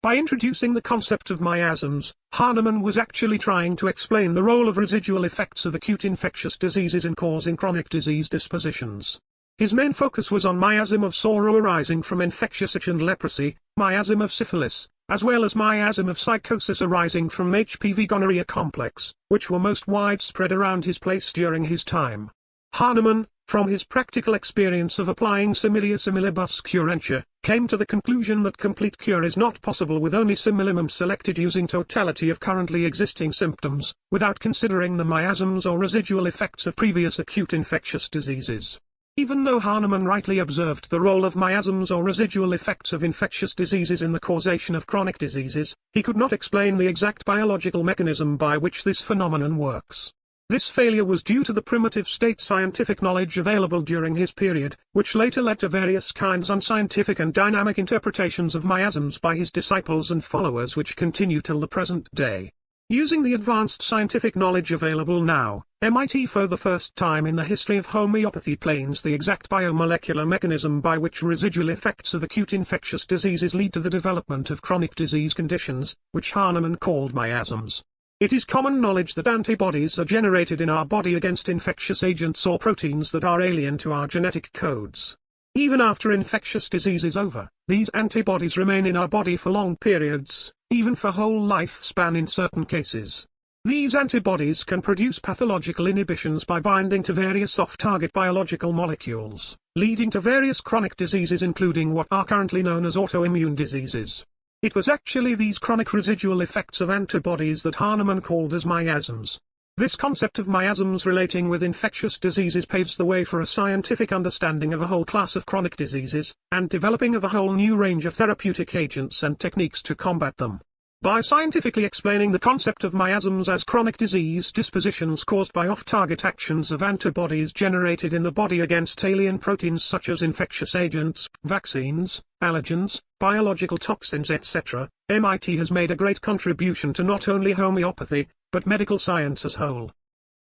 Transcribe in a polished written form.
By introducing the concept of miasms, Hahnemann was actually trying to explain the role of residual effects of acute infectious diseases in causing chronic disease dispositions. His main focus was on miasm of sorrow arising from infectious itch and leprosy, miasm of syphilis, as well as miasm of psychosis arising from HPV gonorrhea complex, which were most widespread around his place during his time. Hahnemann, from his practical experience of applying similia similibus curentia, came to the conclusion that complete cure is not possible with only similimum selected using totality of currently existing symptoms, without considering the miasms or residual effects of previous acute infectious diseases. Even though Hahnemann rightly observed the role of miasms or residual effects of infectious diseases in the causation of chronic diseases, he could not explain the exact biological mechanism by which this phenomenon works. This failure was due to the primitive state scientific knowledge available during his period, which later led to various kinds unscientific and dynamic interpretations of miasms by his disciples and followers which continue till the present day. Using the advanced scientific knowledge available now, MIT for the first time in the history of homeopathy planes the exact biomolecular mechanism by which residual effects of acute infectious diseases lead to the development of chronic disease conditions, which Hahnemann called miasms. It is common knowledge that antibodies are generated in our body against infectious agents or proteins that are alien to our genetic codes. Even after infectious disease is over, these antibodies remain in our body for long periods, even for whole lifespan in certain cases. These antibodies can produce pathological inhibitions by binding to various off-target biological molecules, leading to various chronic diseases including what are currently known as autoimmune diseases. It was actually these chronic residual effects of antibodies that Hahnemann called as miasms. This concept of miasms relating with infectious diseases paves the way for a scientific understanding of a whole class of chronic diseases, and developing of a whole new range of therapeutic agents and techniques to combat them. By scientifically explaining the concept of miasms as chronic disease dispositions caused by off-target actions of antibodies generated in the body against alien proteins such as infectious agents, vaccines, allergens, biological toxins etc., MIT has made a great contribution to not only homeopathy, but medical science as whole.